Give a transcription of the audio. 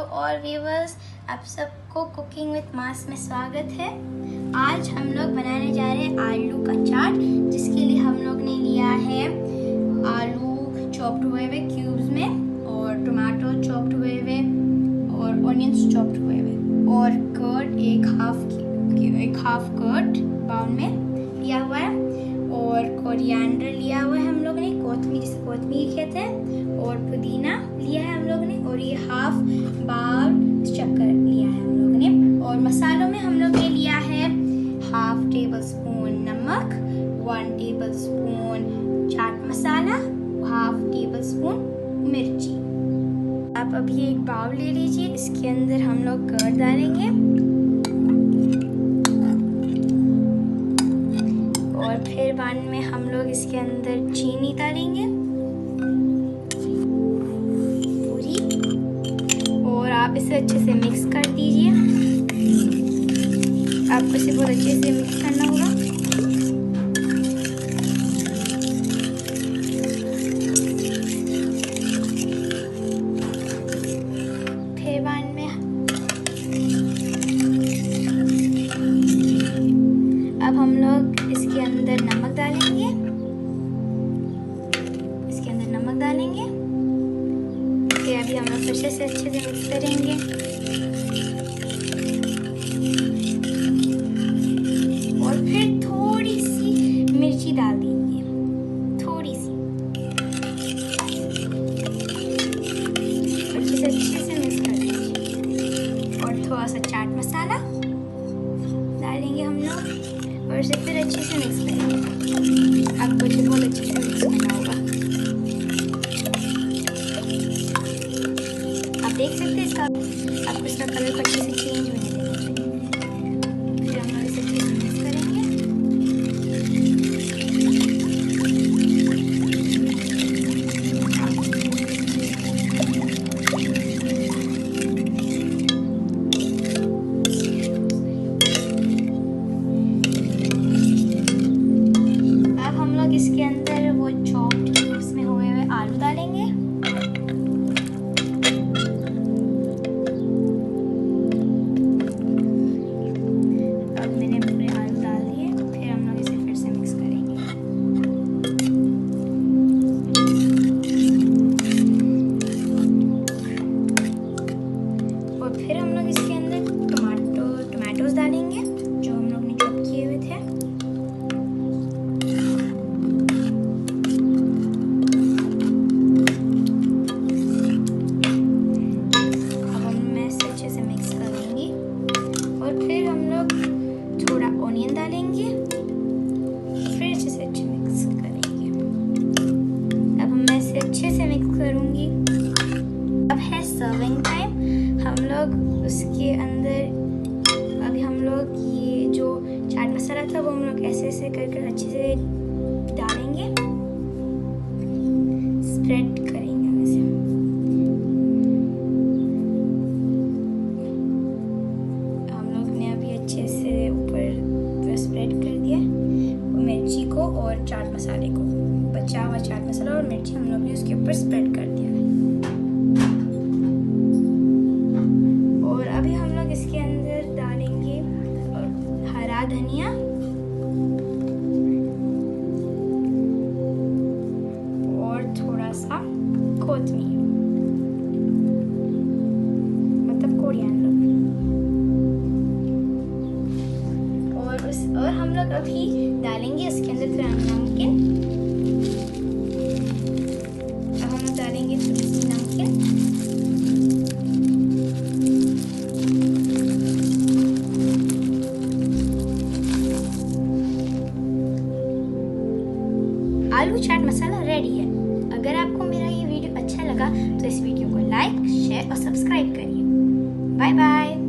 तो और व्यूवर्स, आप सबको कुकिंग विद मास में स्वागत है। आज हम लोग बनाने जा रहे हैं आलू का चाट, जिसके लिए हम लोग ने लिया है आलू चॉप्ड हुए हुए क्यूब्स में, और टमाटो चॉप्ड हुए हुए, और ऑनियंस चॉप्ड हुए हुए, और कर्ड एक हाफ कर्ड बाउल में लिया हुआ है, और कोरिएंडर लिया हुआ है हम लोग ने, कोथमीर जिसे कोथमीर कहते हैं, और पुदीना लिया है हम लोग ने, और ये हाफ बाउल शक्कर लिया है हम लोग ने। और मसालों में हम लोग ने लिया है हाफ टेबल स्पून नमक, 1 table spoon chaat masala, half table spoon मिर्ची। आप अभी एक बाउल ले लीजिए, इसके अंदर हम लोग कर्ड डालेंगे, और फिर बाद में हम लोग इसके अंदर चीनी डालेंगे पूरी, और आप इसे अच्छे से मिक्स कर दीजिए। आपको इसे बहुत अच्छे से मिक्स करना होगा। फिर बाद में अब हम लोग इसके अंदर नमक डालेंगे, फिर अभी हम लोग फिर से अच्छे से मिक्स करेंगे, और फिर थोड़ी सी मिर्ची डाल देंगे, थोड़ी सी, अच्छे से मिक्स कर देंगे, और थोड़ा सा चाट मसाला डालेंगे हम लोग, और इसे फिर अच्छे से मिक्स करेंगे। आपको इसे बहुत अच्छे से मिक्स करना होगा। आप देख सकते हैं आपको इसका कलर अच्छे से चेंज होने देना चाहिए। फिर हम लोग इसे अच्छे से मिक्स करेंगे। अब हम लोग इसके अंदर वो चॉप्ड क्यूब्स में हुए हुए आलू डालेंगे, फिर हम लोग इसके अंदर टमाटोज डालेंगे जो हम लोग ने चॉप किए हुए थे, अब मैं इसे अच्छे से मिक्स करूँगी, और फिर हम लोग थोड़ा ऑनियन डालेंगे, फिर अच्छे मिक्स करेंगे। अब मैं इसे अच्छे से मिक्स करूँगी। अब है सर्विंग टाइम। हम लोग उसके अंदर अभी हम लोग ये जो चाट मसाला था वो हम लोग ऐसे कर अच्छे से डालेंगे, स्प्रेड करेंगे वैसे। हम लोग ने अभी अच्छे से ऊपर स्प्रेड कर दिया मिर्ची को और चाट मसाले को, बचा हुआ चाट मसाला और मिर्ची हम लोग ने उसके ऊपर स्प्रेड कर दिया। अभी हम लोग इसके अंदर डालेंगे हरा धनिया, और थोड़ा सा कोथमीर, मतलब कोरिएंडर, और हम लोग अभी डालेंगे इसके अंदर थोड़ा नमकीन। अब हम लोग डालेंगे थोड़ी सी नमकीन, आलू चाट मसाला रेडी है। अगर आपको मेरा ये वीडियो अच्छा लगा तो इस वीडियो को लाइक, शेयर और सब्सक्राइब करिए। Bye bye.